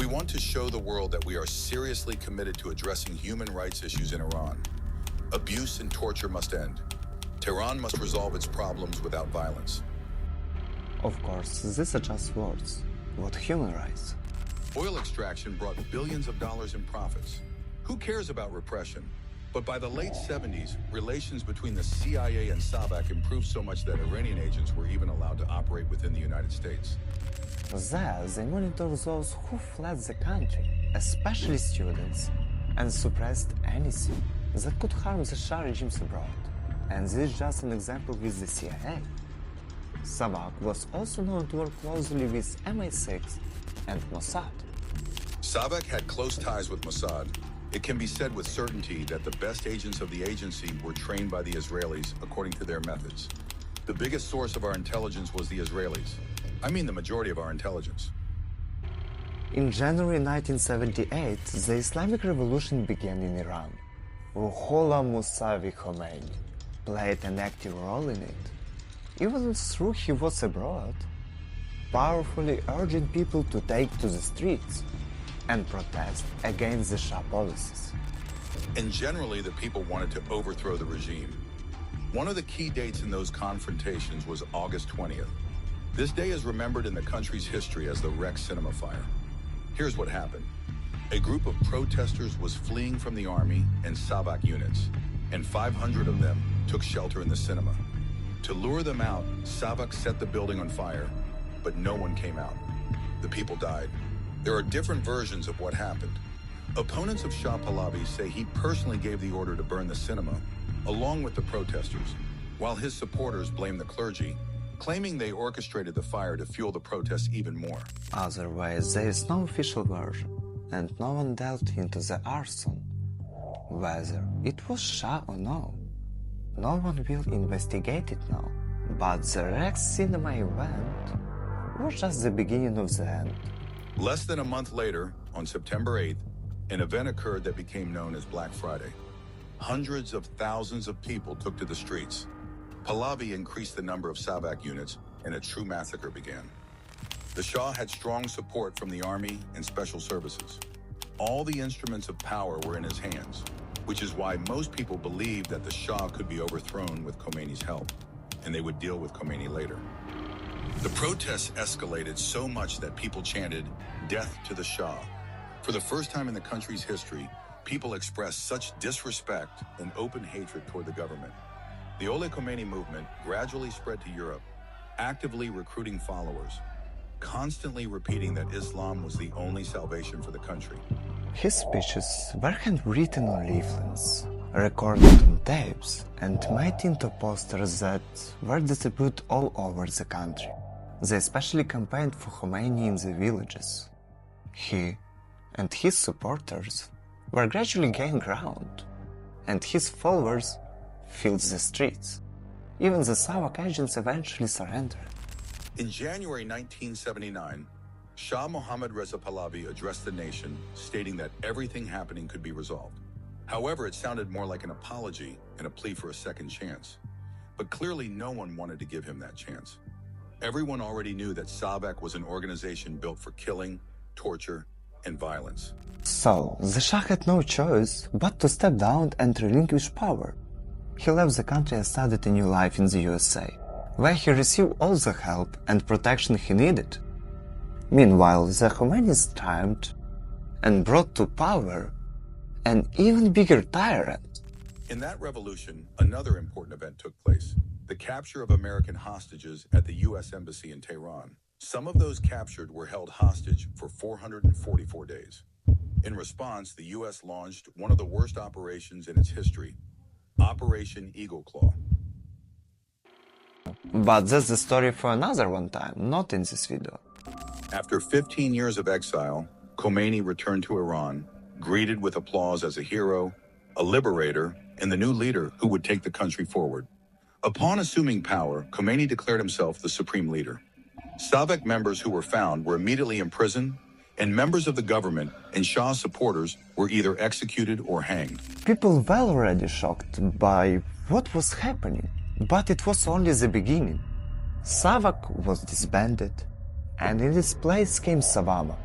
We want to show the world that we are seriously committed to addressing human rights issues in Iran. Abuse and torture must end. Tehran must resolve its problems without violence. Of course, these are just words. What human rights? Oil extraction brought billions of dollars in profits. Who cares about repression? But by the late 70s, relations between the CIA and Savak improved so much that Iranian agents were even allowed to operate within the United States. There, they monitored those who fled the country, especially students, and suppressed anything that could harm the Shah regimes abroad. And this is just an example with the CIA. Savak was also known to work closely with MI6 and Mossad. Savak had close ties with Mossad. It can be said with certainty that the best agents of the agency were trained by the Israelis according to their methods. The biggest source of our intelligence was the Israelis. I mean the majority of our intelligence. In January 1978, the Islamic Revolution began in Iran. Ruhollah Musavi Khomeini played an active role in it, even though he was abroad, powerfully urging people to take to the streets and protest against the Shah policies. And generally, the people wanted to overthrow the regime. One of the key dates in those confrontations was August 20th. This day is remembered in the country's history as the Rex Cinema Fire. Here's what happened. A group of protesters was fleeing from the army and Savak units, and 500 of them took shelter in the cinema. To lure them out, Savak set the building on fire, but no one came out. The people died. There are different versions of what happened. Opponents of Shah Pahlavi say he personally gave the order to burn the cinema, along with the protesters, while his supporters blame the clergy, claiming they orchestrated the fire to fuel the protests even more. Otherwise, there is no official version, and no one delved into the arson, whether it was Shah or no. No one will investigate it now, but the Rex Cinema event was just the beginning of the end. Less than a month later, on September 8th, an event occurred that became known as Black Friday. Hundreds of thousands of people took to the streets. Pahlavi increased the number of Savak units, and a true massacre began. The Shah had strong support from the army and special services. All the instruments of power were in his hands, which is why most people believed that the Shah could be overthrown with Khomeini's help, and they would deal with Khomeini later. The protests escalated so much that people chanted, "Death to the Shah." For the first time in the country's history, people expressed such disrespect and open hatred toward the government. The Ole Khomeini movement gradually spread to Europe, actively recruiting followers, constantly repeating that Islam was the only salvation for the country. His speeches were handwritten on leaflets, recorded on tapes, and made into posters that were distributed all over the country. They especially campaigned for Khomeini in the villages. He and his supporters were gradually gaining ground, and his followers filled the streets. Even the Savak agents eventually surrendered. In January 1979, Shah Mohammad Reza Pahlavi addressed the nation, stating that everything happening could be resolved. However, it sounded more like an apology and a plea for a second chance. But clearly no one wanted to give him that chance. Everyone already knew that Savak was an organization built for killing, torture, and violence. So, the Shah had no choice but to step down and relinquish power. He left the country and started a new life in the USA, where he received all the help and protection he needed. Meanwhile, the Khomeinis triumphed and brought to power an even bigger tyrant. In that revolution, another important event took place: the capture of American hostages at the U.S. Embassy in Tehran. Some of those captured were held hostage for 444 days. In response, the U.S. launched one of the worst operations in its history, Operation Eagle Claw. But that's the story for another one time, not in this video. After 15 years of exile, Khomeini returned to Iran, greeted with applause as a hero, a liberator, and the new leader who would take the country forward. Upon assuming power, Khomeini declared himself the supreme leader. Savak members who were found were immediately imprisoned, and members of the government and Shah supporters were either executed or hanged. People were already shocked by what was happening, but it was only the beginning. Savak was disbanded, and in its place came Savama,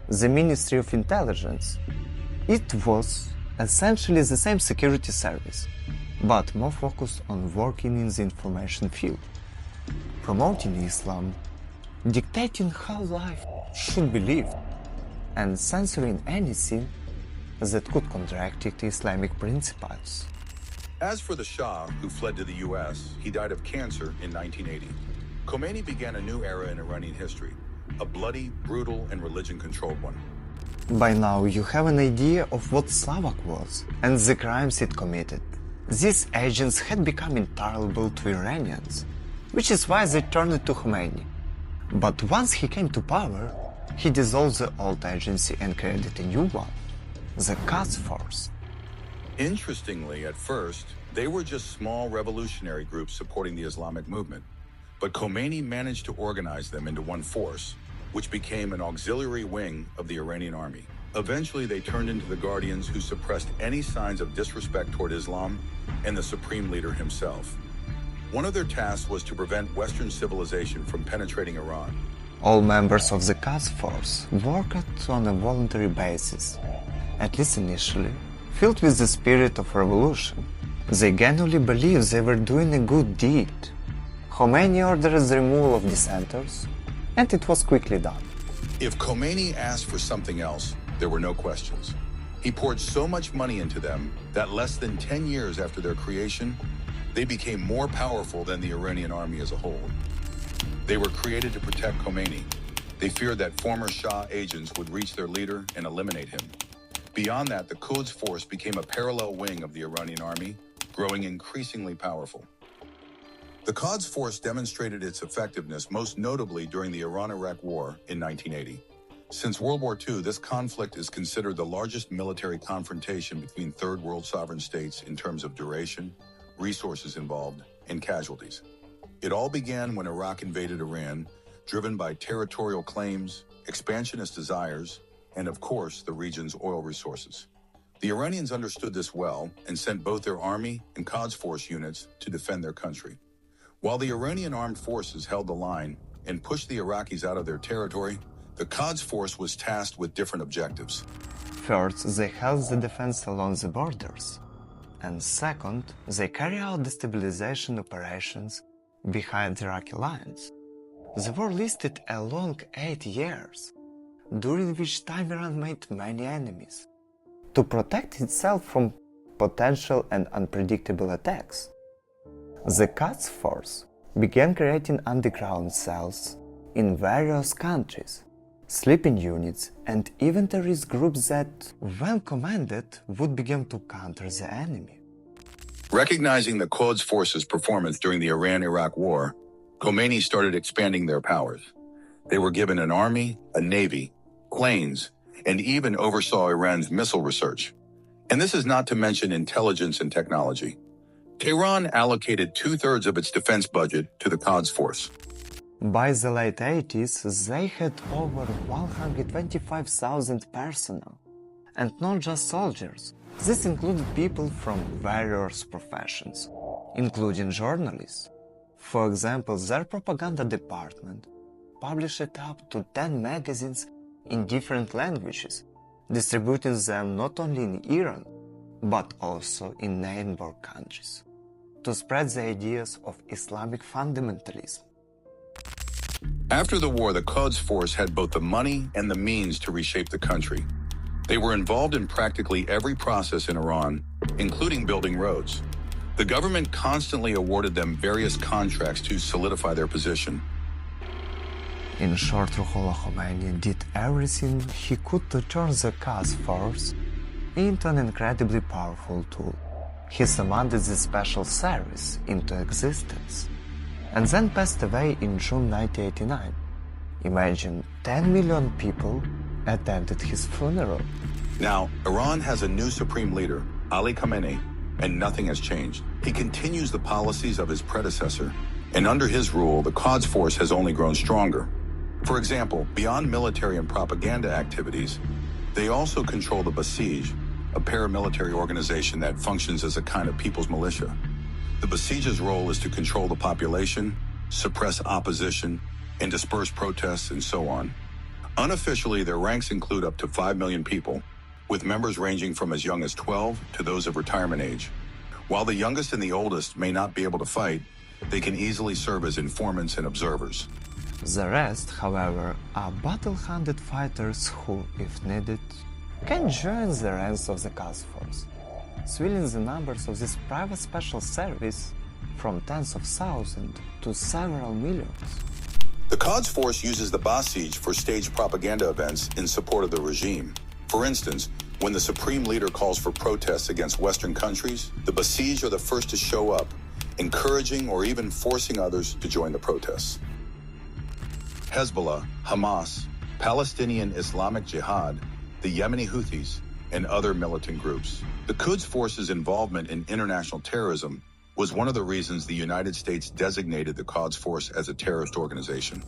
the Ministry of Intelligence. It was essentially the same security service, but more focused on working in the information field, promoting Islam, dictating how life should be lived, and censoring anything that could contradict Islamic principles. As for the Shah, who fled to the US, he died of cancer in 1980. Khomeini began a new era in Iranian history, a bloody, brutal, and religion-controlled one. By now you have an idea of what Savak was and the crimes it committed. These agents had become intolerable to Iranians, which is why they turned to Khomeini. But once he came to power, he dissolved the old agency and created a new one, the Quds Force. Interestingly, at first, they were just small revolutionary groups supporting the Islamic movement. But Khomeini managed to organize them into one force, which became an auxiliary wing of the Iranian army. Eventually, they turned into the guardians who suppressed any signs of disrespect toward Islam and the supreme leader himself. One of their tasks was to prevent Western civilization from penetrating Iran. All members of the Quds Force worked on a voluntary basis, at least initially, filled with the spirit of revolution. They genuinely believed they were doing a good deed. Khomeini ordered the removal of dissenters, and it was quickly done. If Khomeini asked for something else, there were no questions. He poured so much money into them that less than 10 years after their creation, they became more powerful than the Iranian army as a whole. They were created to protect Khomeini. They feared that former Shah agents would reach their leader and eliminate him. Beyond that, the Quds Force became a parallel wing of the Iranian army, growing increasingly powerful. The Quds Force demonstrated its effectiveness most notably during the Iran-Iraq War in 1980. Since World War II, this conflict is considered the largest military confrontation between Third World sovereign states in terms of duration, resources involved, and casualties. It all began when Iraq invaded Iran, driven by territorial claims, expansionist desires, and of course, the region's oil resources. The Iranians understood this well and sent both their army and Quds Force units to defend their country. While the Iranian armed forces held the line and pushed the Iraqis out of their territory, the Quds Force was tasked with different objectives. First, they held the defense along the borders. And second, they carry out destabilization operations behind the Iraqi lines. The war lasted a long 8 years, during which time Iran made many enemies. To protect itself from potential and unpredictable attacks, the Quds Force began creating underground cells in various countries, sleeping units, and even terrorist groups that, when commanded, would begin to counter the enemy. Recognizing the Quds Force's performance during the Iran-Iraq War, Khomeini started expanding their powers. They were given an army, a navy, planes, and even oversaw Iran's missile research. And this is not to mention intelligence and technology. Tehran allocated 2/3 of its defense budget to the Quds Force. By the late 80s, they had over 125,000 personnel. And not just soldiers. This included people from various professions, including journalists. For example, their propaganda department published up to 10 magazines in different languages, distributing them not only in Iran, but also in neighboring countries, to spread the ideas of Islamic fundamentalism. After the war, the Quds Force had both the money and the means to reshape the country. They were involved in practically every process in Iran, including building roads. The government constantly awarded them various contracts to solidify their position. In short, Ruhollah Khomeini did everything he could to turn the Quds Force into an incredibly powerful tool. He summoned the special service into existence, and then passed away in June 1989. Imagine 10 million people attended his funeral. Now, Iran has a new supreme leader, Ali Khamenei, and nothing has changed. He continues the policies of his predecessor, and under his rule, the Quds Force has only grown stronger. For example, beyond military and propaganda activities, they also control the Basij, a paramilitary organization that functions as a kind of people's militia. The Basij's role is to control the population, suppress opposition, and disperse protests and so on. Unofficially, their ranks include up to 5 million people, with members ranging from as young as 12 to those of retirement age. While the youngest and the oldest may not be able to fight, they can easily serve as informants and observers. The rest, however, are battle-handed fighters who, if needed, can join the ranks of the Quds Force, swelling the numbers of this private special service from tens of thousands to several millions. The Quds Force uses the Basij for staged propaganda events in support of the regime. For instance, when the Supreme Leader calls for protests against Western countries, the Basij are the first to show up, encouraging or even forcing others to join the protests. Hezbollah, Hamas, Palestinian Islamic Jihad, the Yemeni Houthis, and other militant groups. The Quds Force's involvement in international terrorism was one of the reasons the United States designated the Quds Force as a terrorist organization.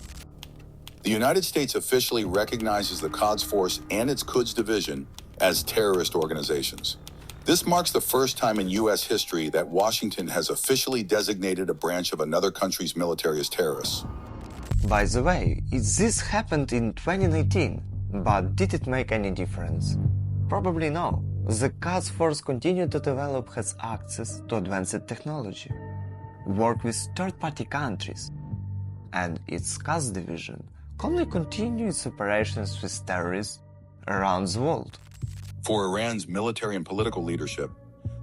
The United States officially recognizes the Quds Force and its Quds Division as terrorist organizations. This marks the first time in U.S. history that Washington has officially designated a branch of another country's military as terrorists. By the way, this happened in 2019, but did it make any difference? Probably no. The Quds Force continued to develop its access to advanced technology, work with third-party countries, and its Quds Division calmly continued its operations with terrorists around the world. For Iran's military and political leadership,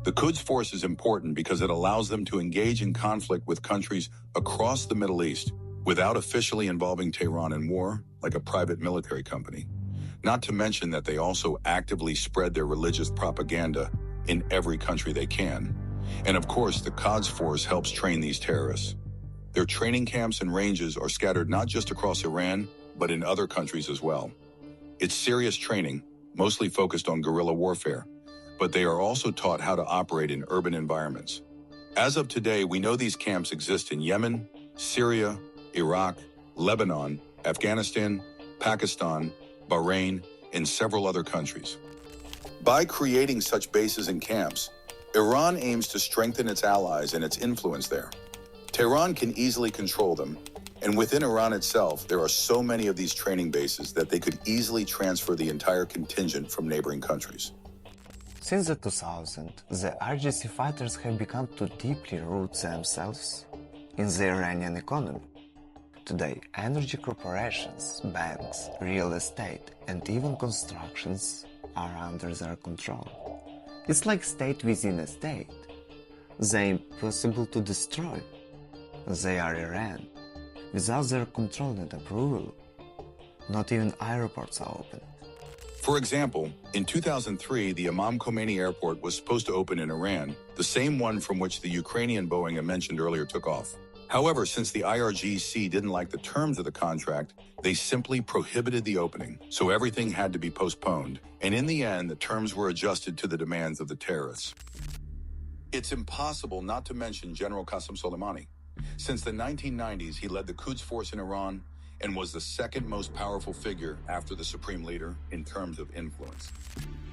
the Quds Force is important because it allows them to engage in conflict with countries across the Middle East without officially involving Tehran in war like a private military company. Not to mention that they also actively spread their religious propaganda in every country they can. And of course, the Quds Force helps train these terrorists. Their training camps and ranges are scattered not just across Iran, but in other countries as well. It's serious training, mostly focused on guerrilla warfare, but they are also taught how to operate in urban environments. As of today, we know these camps exist in Yemen, Syria, Iraq, Lebanon, Afghanistan, Pakistan, Bahrain, and several other countries. By creating such bases and camps, Iran aims to strengthen its allies and its influence there. Tehran can easily control them, and within Iran itself, there are so many of these training bases that they could easily transfer the entire contingent from neighboring countries. Since the 2000s, the Irgc fighters have begun to deeply root themselves in the Iranian economy. Today, energy corporations, banks, real estate, and even constructions are under their control. It's like state within a state. They're impossible to destroy. They are Iran. Without their control and approval, not even airports are open. For example, in 2003, the Imam Khomeini Airport was supposed to open in Iran, the same one from which the Ukrainian Boeing I mentioned earlier took off. However, since the IRGC didn't like the terms of the contract, they simply prohibited the opening, so everything had to be postponed, and in the end, the terms were adjusted to the demands of the terrorists. It's impossible not to mention General Qassem Soleimani. Since the 1990s, he led the Quds Force in Iran and was the second most powerful figure after the Supreme Leader in terms of influence.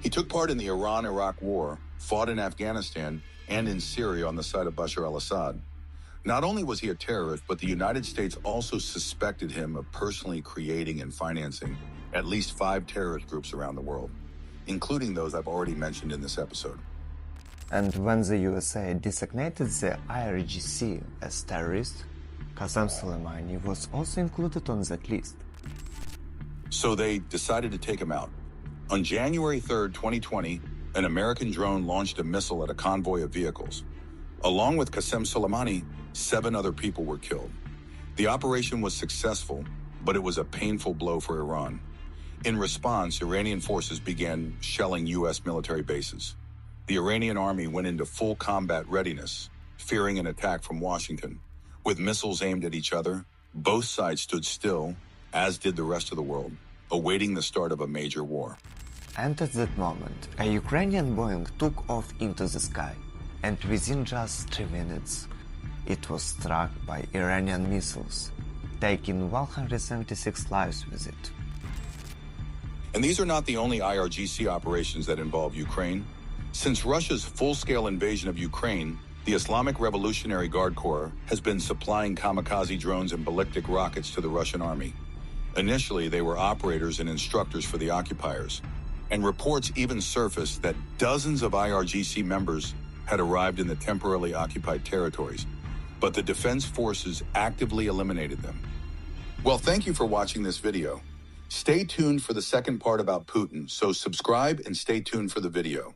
He took part in the Iran-Iraq War, fought in Afghanistan, and in Syria on the side of Bashar al-Assad. Not only was he a terrorist, but the United States also suspected him of personally creating and financing at least 5 terrorist groups around the world, including those I've already mentioned in this episode. And when the USA designated the IRGC as terrorist, Qassem Soleimani was also included on that list. So they decided to take him out. On January 3rd, 2020, an American drone launched a missile at a convoy of vehicles. Along with Qassem Soleimani, 7 other people were killed. The operation was successful, but it was a painful blow for Iran. In response, Iranian forces began shelling U.S. military bases. The Iranian army went into full combat readiness, fearing an attack from Washington. With missiles aimed at each other, both sides stood still, as did the rest of the world, awaiting the start of a major war. And at that moment, a Ukrainian Boeing took off into the sky, and within just 3 minutes, it was struck by Iranian missiles, taking 176 lives with it. And these are not the only IRGC operations that involve Ukraine. Since Russia's full-scale invasion of Ukraine, the Islamic Revolutionary Guard Corps has been supplying kamikaze drones and ballistic rockets to the Russian army. Initially, they were operators and instructors for the occupiers, and reports even surfaced that dozens of IRGC members had arrived in the temporarily occupied territories, but the defense forces actively eliminated them. Well, thank you for watching this video. Stay tuned for the second part about Putin, so subscribe and stay tuned for the video.